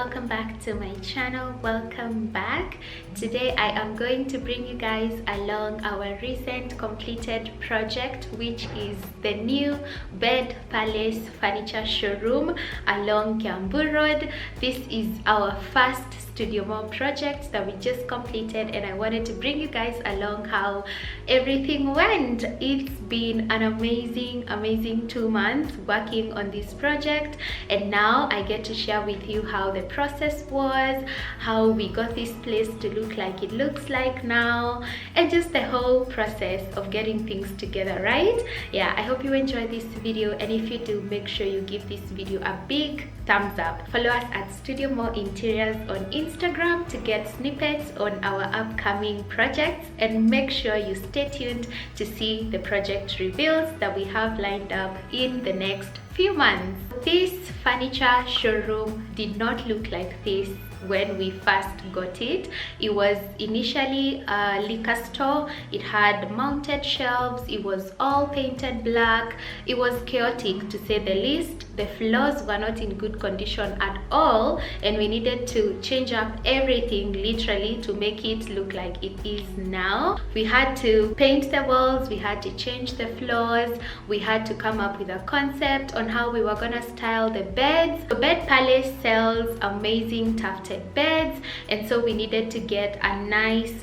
welcome back to my channel. Welcome back. Today I am going to bring you guys along our recent completed project, which is the new Bed Palace furniture showroom along Kiambu Road. This is our first studio mall project that we just completed, and I wanted to bring you guys along how everything went. It's been an amazing 2 months working on this project, and now I get to share with you how the process was, how we got this place to look like it looks like now, and just the whole process of getting things together, right? Yeah, I hope you enjoy this video, and if you do, make sure you give this video a big thumbs up. Follow us at Studio More Interiors on Instagram to get snippets on our upcoming projects, and make sure you stay tuned to see the project reveals that we have lined up in the next few months. This furniture showroom did not look like this when we first got it. It was initially a liquor store. It had mounted shelves. It was all painted black. It was chaotic, to say the least. The floors were not in good condition at all, and we needed to change up everything literally to make it look like it is now. We had to paint the walls, we had to change the floors, we had to come up with a concept on how we were gonna style the beds. The Bed Palace sells amazing tufted beds, and so we needed to get a nice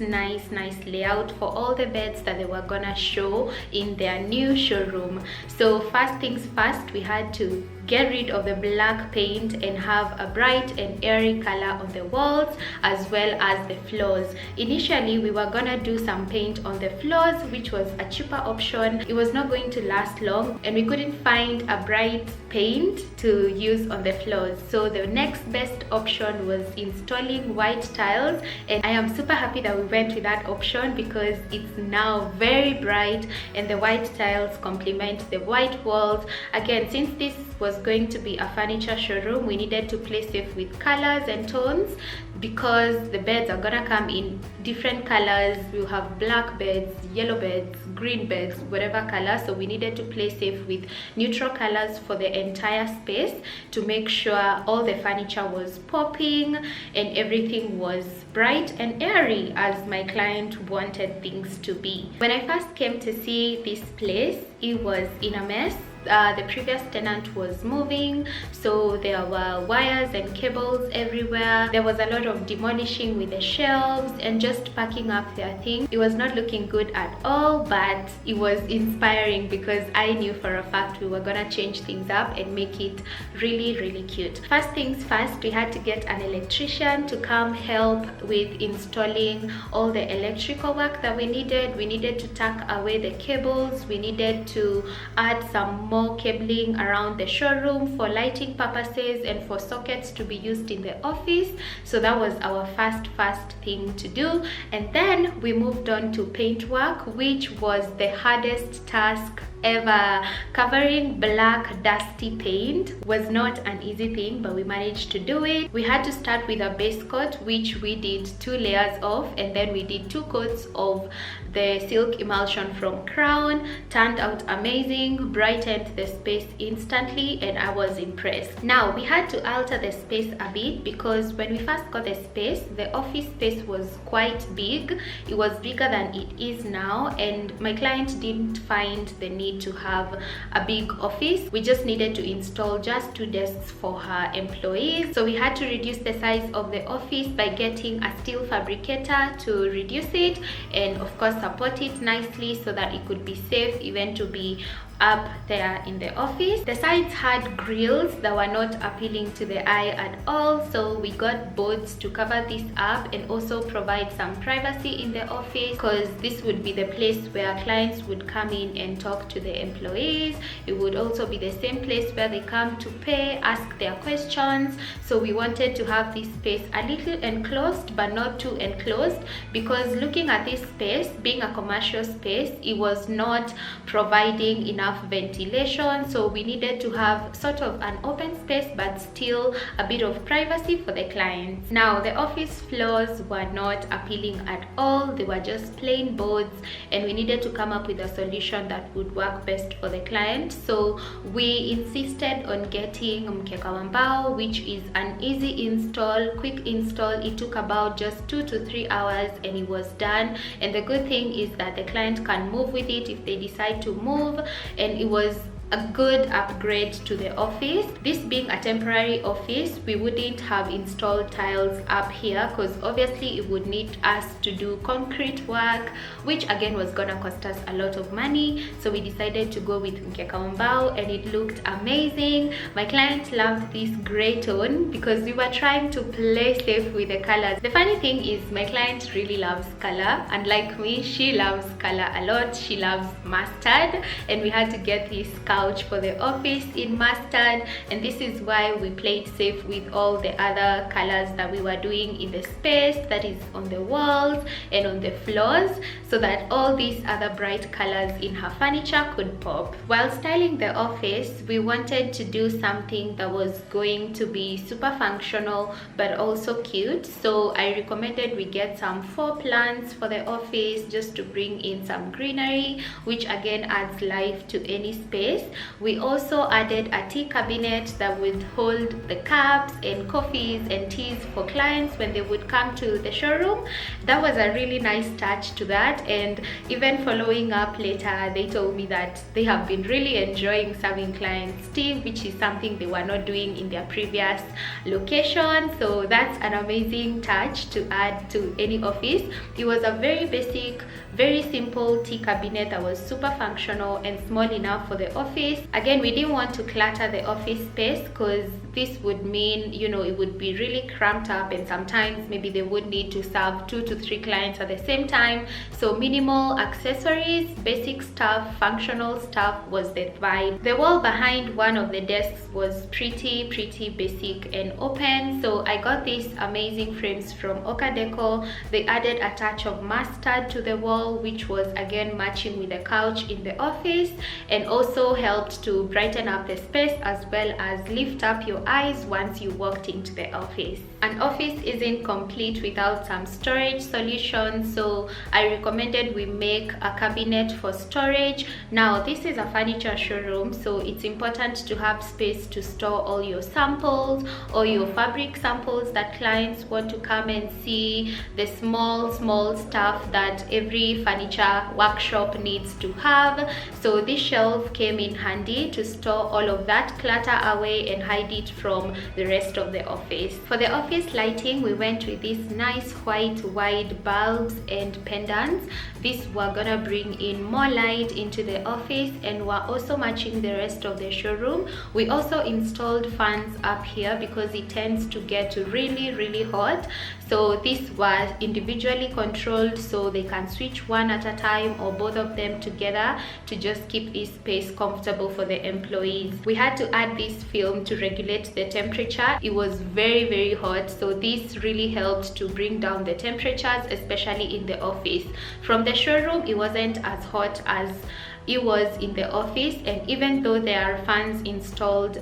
layout for all the beds that they were gonna show in their new showroom. So first things first, we had to get rid of the black paint and have a bright and airy color on the walls as well as the floors. Initially, we were gonna do some paint on the floors, which was a cheaper option. It was not going to last long, and we couldn't find a bright paint to use on the floors. So the next best option was installing white tiles, and I am super happy that we went with that option because it's now very bright and the white tiles complement the white walls. Again, since this was going to be a furniture showroom, we needed to place it with colors and tones because the beds are gonna come in different colors. We'll have black beds, yellow beds, green beds, whatever color. So we needed to place it with neutral colors for the entire space to make sure all the furniture was popping and everything was bright and airy as my client wanted things to be. When I first came to see this place, it was in a mess. The previous tenant was moving, so there were wires and cables everywhere. There was a lot of demolishing with the shelves and just packing up their things. It was not looking good at all, but it was inspiring because I knew for a fact we were gonna change things up and make it really cute. First things first, we had to get an electrician to come help with installing all the electrical work that we needed. We needed to tuck away the cables. We needed to add some more cabling around the showroom for lighting purposes and for sockets to be used in the office. So that was our first thing to do, and then we moved on to paint work, which was the hardest task ever. Covering black dusty paint was not an easy thing, but we managed to do it. We had to start with a base coat, which we did 2 layers of, and then we did 2 coats of the silk emulsion from Crown. Turned out amazing, brightened the space instantly, and I was impressed. Now we had to alter the space a bit because when we first got the space, the office space was quite big. It was bigger than it is now, and my client didn't find the need to have a big office. We just needed to install just 2 desks for her employees. So we had to reduce the size of the office by getting a steel fabricator to reduce it and of course support it nicely so that it could be safe even to be up there in the office. The sides had grills that were not appealing to the eye at all, so we got boards to cover this up and also provide some privacy in the office, because this would be the place where clients would come in and talk to the employees. It would also be the same place where they come to pay, ask their questions. So we wanted to have this space a little enclosed but not too enclosed, because looking at this space being a commercial space, it was not providing enough enough ventilation, so we needed to have sort of an open space but still a bit of privacy for the clients. Now the office floors were not appealing at all. They were just plain boards, and we needed to come up with a solution that would work best for the client. So we insisted on getting mkeka wa mbao, which is an easy install, quick install. It took about just 2 to 3 hours and it was done. And the good thing is that the client can move with it if they decide to move, and it was a good upgrade to the office. This being a temporary office, we wouldn't have installed tiles up here because obviously it would need us to do concrete work, which again was gonna cost us a lot of money. So we decided to go with mkeka wa mbao, and it looked amazing. My client loved this gray tone because we were trying to play safe with the colors. The funny thing is my client really loves color, and like me, she loves color a lot. She loves mustard, and we had to get this couch for the office in mustard, and this is why we played safe with all the other colors that we were doing in the space, that is on the walls and on the floors, so that all these other bright colors in her furniture could pop. While styling the office, we wanted to do something that was going to be super functional but also cute, so I recommended we get some 4 plants for the office just to bring in some greenery, which again adds life to any space. We also added a tea cabinet that would hold the cups and coffees and teas for clients when they would come to the showroom. That was a really nice touch to that, and even following up later, they told me that they have been really enjoying serving clients tea, which is something they were not doing in their previous location. So that's an amazing touch to add to any office. It was a very basic, very simple tea cabinet that was super functional and small enough for the office. Again, we didn't want to clutter the office space because this would mean, you know, it would be really cramped up, and sometimes maybe they would need to serve 2 to 3 clients at the same time. So minimal accessories, basic stuff, functional stuff was the vibe. The wall behind one of the desks was pretty basic and open, so I got these amazing frames from Gathogo. They added a touch of mustard to the wall, which was again matching with the couch in the office, and also helped to brighten up the space as well as lift up your eyes once you walked into the office. An office isn't complete without some storage solutions, so I recommended we make a cabinet for storage. Now this is a furniture showroom, so it's important to have space to store all your samples or your fabric samples that clients want to come and see, the small stuff that every furniture workshop needs to have. So this shelf came in handy to store all of that clutter away and hide it from the rest of the office. For the office lighting, we went with these nice white wide bulbs and pendants. These were gonna bring in more light into the office and were also matching the rest of the showroom. We also installed fans up here because it tends to get really hot, so these were individually controlled, so they can switch one at a time or both of them together to just keep this space comfortable for the employees. We had to add this film to regulate the temperature. It was very hot, so this really helped to bring down the temperatures, especially in the office. From the showroom, it wasn't as hot as it was in the office, and even though there are fans installed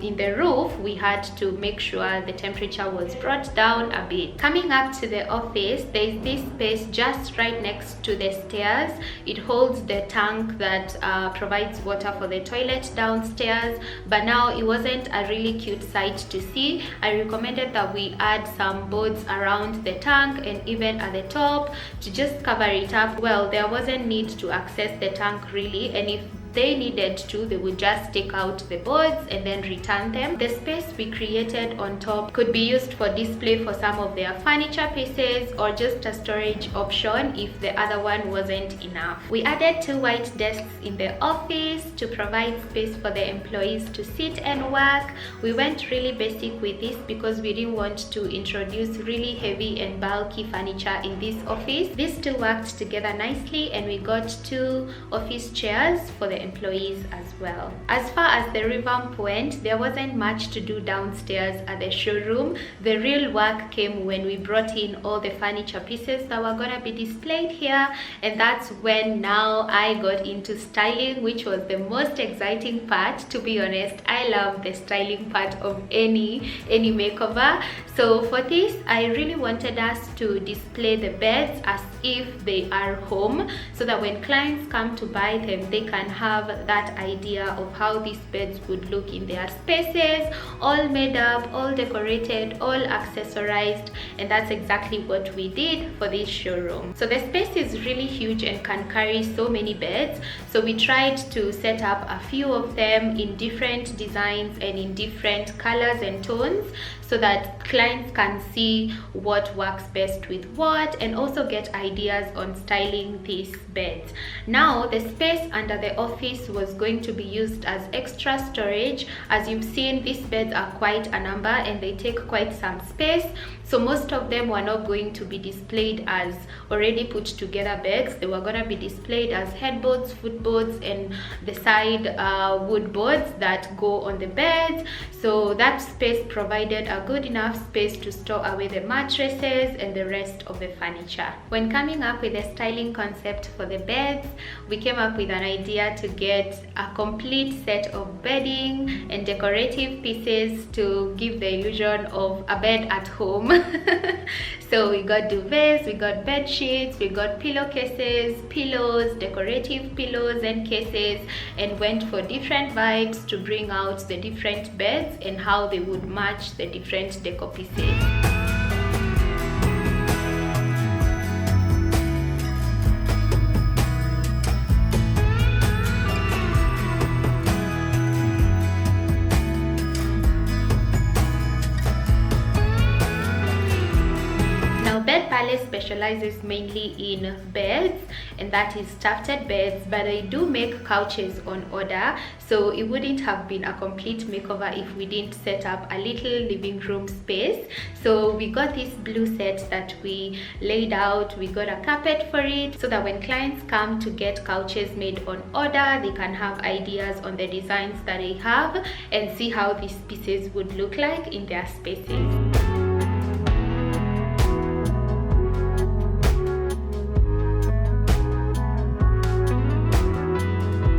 in the roof, we had to make sure the temperature was brought down a bit. Coming up to the office, there's this space just right next to the stairs. It holds the tank that provides water for the toilet downstairs, but now it wasn't a really cute sight to see. I recommended that we add some boards around the tank and even at the top to just cover it up. Well, there wasn't need to access the tank really, and if they needed to, they would just take out the boards and then return them. The space we created on top could be used for display for some of their furniture pieces or just a storage option if the other one wasn't enough. We added 2 white desks in the office to provide space for the employees to sit and work. We went really basic with this because we didn't want to introduce really heavy and bulky furniture in this office. These two worked together nicely, and we got 2 office chairs for the the employees as well. As far as the revamp went, there wasn't much to do downstairs at the showroom. The real work came when we brought in all the furniture pieces that were gonna be displayed here, and that's when now I got into styling, which was the most exciting part. To be honest, I love the styling part of any makeover. So for this, I really wanted us to display the beds as if they are home, so that when clients come to buy them, they can have that idea of how these beds would look in their spaces, all made up, all decorated, all accessorized, and that's exactly what we did for this showroom. So the space is really huge and can carry so many beds, so we tried to set up a few of them in different designs and in different colors and tones, so that clients can see what works best with what, and also get ideas on styling these beds. Now the space under the office was going to be used as extra storage. As you've seen, these beds are quite a number and they take quite some space, so most of them were not going to be displayed as already put together beds. They were going to be displayed as headboards, footboards, and the side wood boards that go on the beds. So that space provided a good enough space to store away the mattresses and the rest of the furniture. When coming up with a styling concept for the beds, we came up with an idea to get a complete set of bedding and decorative pieces to give the illusion of a bed at home. So we got duvets, we got bed sheets, we got pillowcases, pillows, decorative pillows and cases, and went for different vibes to bring out the different beds and how they would match the different decor pieces. Bed Palace specializes mainly in beds, and that is tufted beds, but they do make couches on order, so it wouldn't have been a complete makeover if we didn't set up a little living room space. So we got this blue set that we laid out, we got a carpet for it, so that when clients come to get couches made on order, they can have ideas on the designs that they have and see how these pieces would look like in their spaces.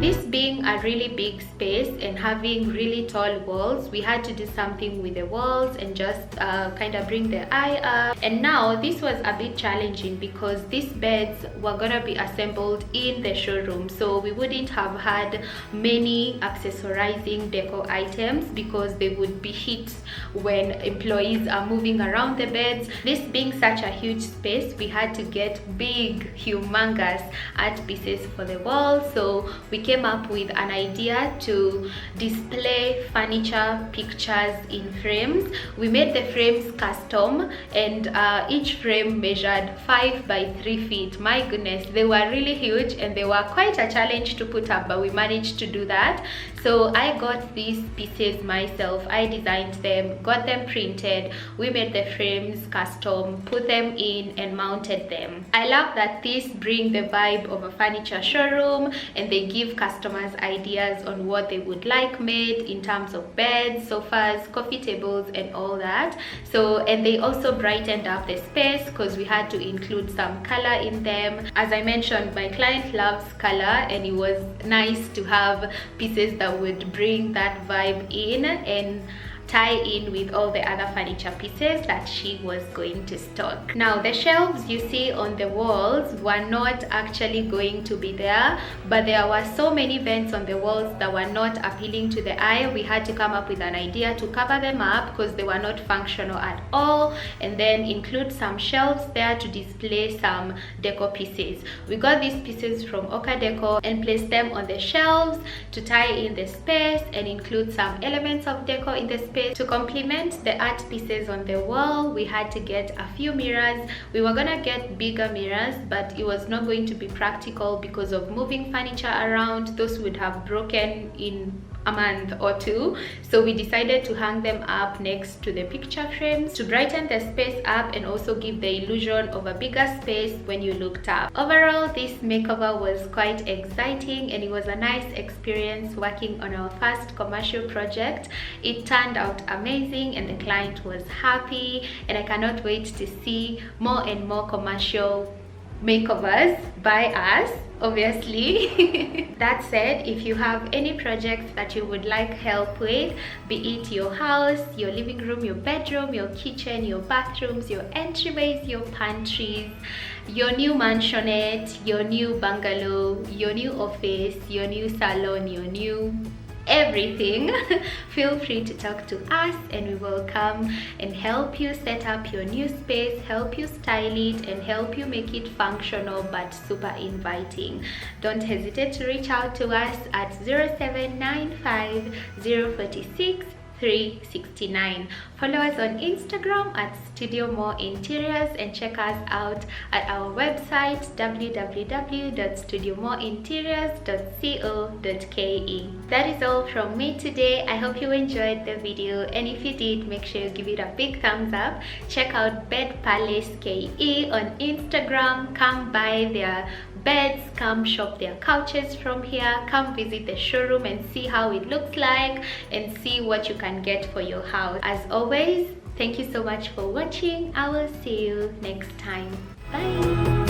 This being a really big space and having really tall walls, we had to do something with the walls and just kind of bring the eye up. And now this was a bit challenging because these beds were gonna be assembled in the showroom, so we wouldn't have had many accessorizing decor items because they would be hit when employees are moving around the beds. This being such a huge space, we had to get big, humongous art pieces for the walls. So we came up with an idea to display furniture pictures in frames. We made the frames custom, and each frame measured 5 by 3 feet. My goodness, they were really huge and they were quite a challenge to put up, but we managed to do that. So I got these pieces myself. I designed them, got them printed, we made the frames custom, put them in and mounted them. I love that these bring the vibe of a furniture showroom, and they give customers ideas on what they would like made in terms of beds, sofas, coffee tables and all that. So, and they also brightened up the space because we had to include some color in them. As I mentioned, my client loves color, and it was nice to have pieces that would bring that vibe in and tie in with all the other furniture pieces that she was going to stock. Now the shelves you see on the walls were not actually going to be there, but there were so many vents on the walls that were not appealing to the eye. We had to come up with an idea to cover them up because they were not functional at all, and then include some shelves there to display some decor pieces. We got these pieces from Oka Deco and placed them on the shelves to tie in the space and include some elements of decor in the space. To complement the art pieces on the wall, we had to get a few mirrors. We were gonna get bigger mirrors, but it was not going to be practical because of moving furniture around. Those would have broken in a month or two, so we decided to hang them up next to the picture frames to brighten the space up and also give the illusion of a bigger space when you looked up. Overall, this makeover was quite exciting and it was a nice experience working on our first commercial project. It turned out amazing and the client was happy, and I cannot wait to see more and more commercial makeovers by us, obviously. That said, if you have any projects that you would like help with, be it your house, your living room, your bedroom, your kitchen, your bathrooms, your entryways, your pantries, your new mansionette, your new bungalow, your new office, your new salon, your new everything, feel free to talk to us and we will come and help you set up your new space, help you style it, and help you make it functional but super inviting. Don't hesitate to reach out to us at 0795 046 369. Follow us on Instagram at Studio More Interiors and check us out at our website www.studiomoreinteriors.co.ke. That is all from me today. I hope you enjoyed the video, and if you did, make sure you give it a big thumbs up. Check out Bed Palace KE on Instagram. Come by their beds, come shop their couches from here, come visit the showroom and see how it looks like and see what you can get for your house. As always, thank you so much for watching. I will see you next time. Bye.